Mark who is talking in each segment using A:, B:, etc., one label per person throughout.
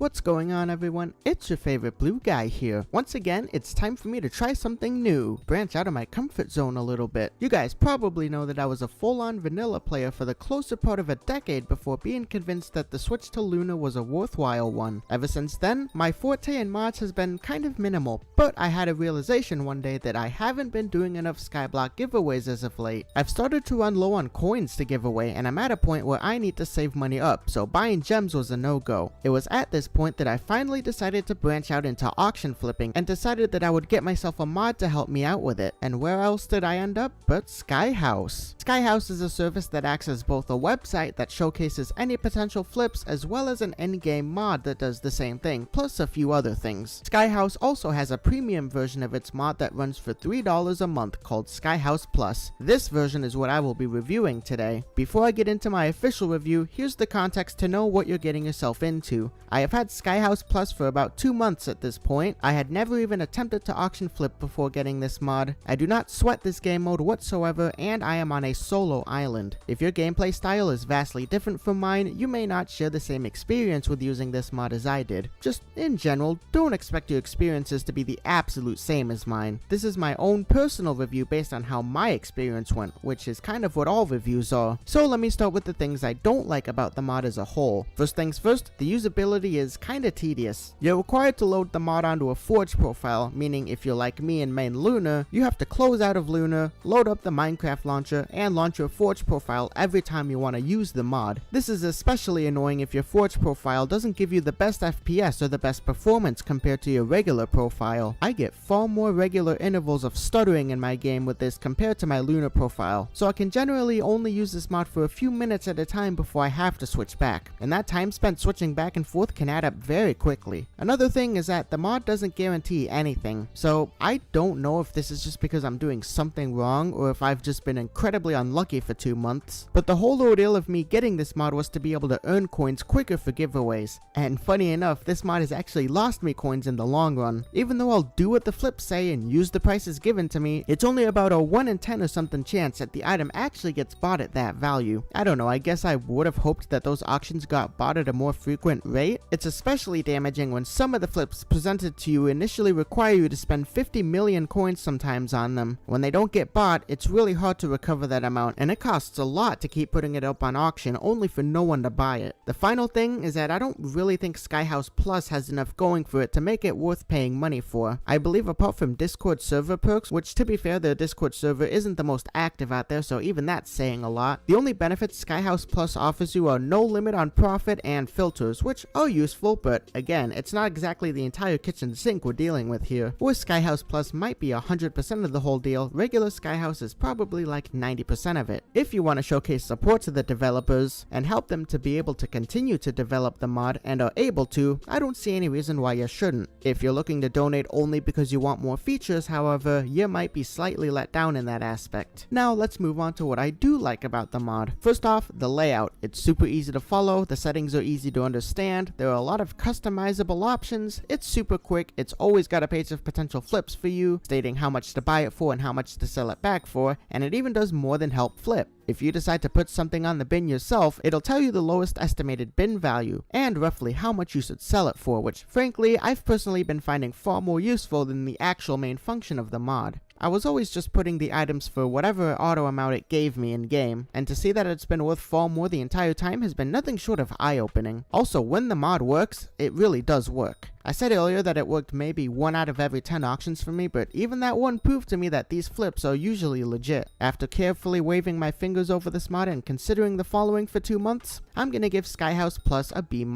A: What's going on, everyone? It's your favorite blue guy here. Once again, it's time for me to try something new, branch out of my comfort zone a little bit. You guys probably know that I was a full-on vanilla player for the closer part of a decade before being convinced that the switch to Luna was a worthwhile one. Ever since then, my forte in mods has been kind of minimal, but I had a realization one day that I haven't been doing enough Skyblock giveaways as of late. I've started to run low on coins to give away, and I'm at a point where I need to save money up, so buying gems was a no-go. It was at this point that I finally decided to branch out into auction flipping and decided that I would get myself a mod to help me out with it. And where else did I end up but Skyhouse? Skyhouse is a service that acts as both a website that showcases any potential flips as well as an endgame mod that does the same thing, plus a few other things. Skyhouse also has a premium version of its mod that runs for $3 a month called Skyhouse Plus. This version is what I will be reviewing today. Before I get into my official review, here's the context to know what you're getting yourself into. I have had Skyhouse Plus for about 2 months at this point. I had never even attempted to auction flip before getting this mod. I do not sweat this game mode whatsoever, and I am on a solo island. If your gameplay style is vastly different from mine, you may not share the same experience with using this mod as I did. Just in general, don't expect your experiences to be the absolute same as mine. This is my own personal review based on how my experience went, which is kind of what all reviews are. So let me start with the things I don't like about the mod as a whole. First things first, the usability is kinda tedious. You're required to load the mod onto a Forge profile, meaning if you're like me and main Luna, you have to close out of Luna, load up the Minecraft launcher, and launch your Forge profile every time you want to use the mod. This is especially annoying if your Forge profile doesn't give you the best FPS or the best performance compared to your regular profile. I get far more regular intervals of stuttering in my game with this compared to my Luna profile, so I can generally only use this mod for a few minutes at a time before I have to switch back, and that time spent switching back and forth can add up very quickly. Another thing is that the mod doesn't guarantee anything, so I don't know if this is just because I'm doing something wrong or if I've just been incredibly unlucky for 2 months, but the whole ordeal of me getting this mod was to be able to earn coins quicker for giveaways, and funny enough, this mod has actually lost me coins in the long run. Even though I'll do what the flips say and use the prices given to me, it's only about a 1 in 10 or something chance that the item actually gets bought at that value. I don't know, I guess I would have hoped that those auctions got bought at a more frequent rate. It's especially damaging when some of the flips presented to you initially require you to spend 50 million coins sometimes on them. When they don't get bought, it's really hard to recover that amount, and it costs a lot to keep putting it up on auction only for no one to buy it. The final thing is that I don't really think Skyhouse Plus has enough going for it to make it worth paying money for. I believe apart from Discord server perks, which to be fair, their Discord server isn't the most active out there, so even that's saying a lot. The only benefits Skyhouse Plus offers you are no limit on profit and filters, which are useful, but again, it's not exactly the entire kitchen sink we're dealing with here. Where Skyhouse Plus might be 100% of the whole deal, regular Skyhouse is probably like 90% of it. If you want to showcase support to the developers and help them to be able to continue to develop the mod and are able to, I don't see any reason why you shouldn't. If you're looking to donate only because you want more features, however, you might be slightly let down in that aspect. Now let's move on to what I do like about the mod. First off, the layout. It's super easy to follow, the settings are easy to understand, there are a lot of customizable options, it's super quick, it's always got a page of potential flips for you, stating how much to buy it for and how much to sell it back for, and it even does more than help flip. If you decide to put something on the bin yourself, it'll tell you the lowest estimated bin value, and roughly how much you should sell it for, which frankly, I've personally been finding far more useful than the actual main function of the mod. I was always just putting the items for whatever auto amount it gave me in game, and to see that it's been worth far more the entire time has been nothing short of eye-opening. Also, when the mod works, it really does work. I said earlier that it worked maybe 1 out of every 10 auctions for me, but even that one proved to me that these flips are usually legit. After carefully waving my fingers over this mod and considering the following for 2 months, I'm gonna give Skyhouse Plus a B-.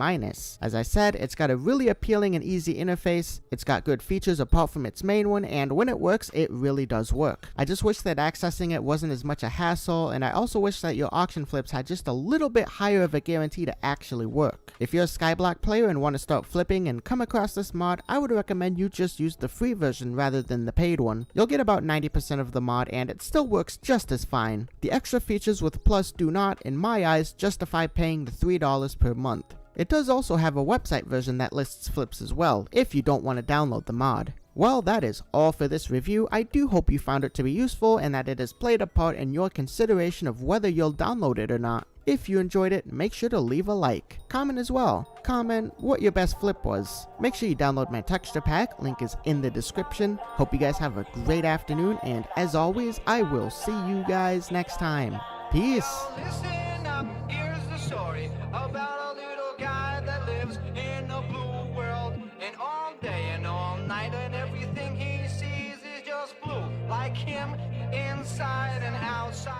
A: As I said, it's got a really appealing and easy interface, it's got good features apart from its main one, and when it works, it really does work. I just wish that accessing it wasn't as much a hassle, and I also wish that your auction flips had just a little bit higher of a guarantee to actually work. If you're a Skyblock player and want to start flipping and come across this mod, I would recommend you just use the free version rather than the paid one. You'll get about 90% of the mod and it still works just as fine. The extra features with Plus do not, in my eyes, justify paying the $3 per month. It does also have a website version that lists flips as well, if you don't want to download the mod. Well, that is all for this review. I do hope you found it to be useful and that it has played a part in your consideration of whether you'll download it or not. If you enjoyed it, make sure to leave a like. Comment as well. Comment what your best flip was. Make sure you download my texture pack, link is in the description. Hope you guys have a great afternoon, and as always, I will see you guys next time. Peace!
B: Listen up, here's the story about a little guy that lives in a blue world. And all day and all night, and everything he sees is just blue, like him inside and outside.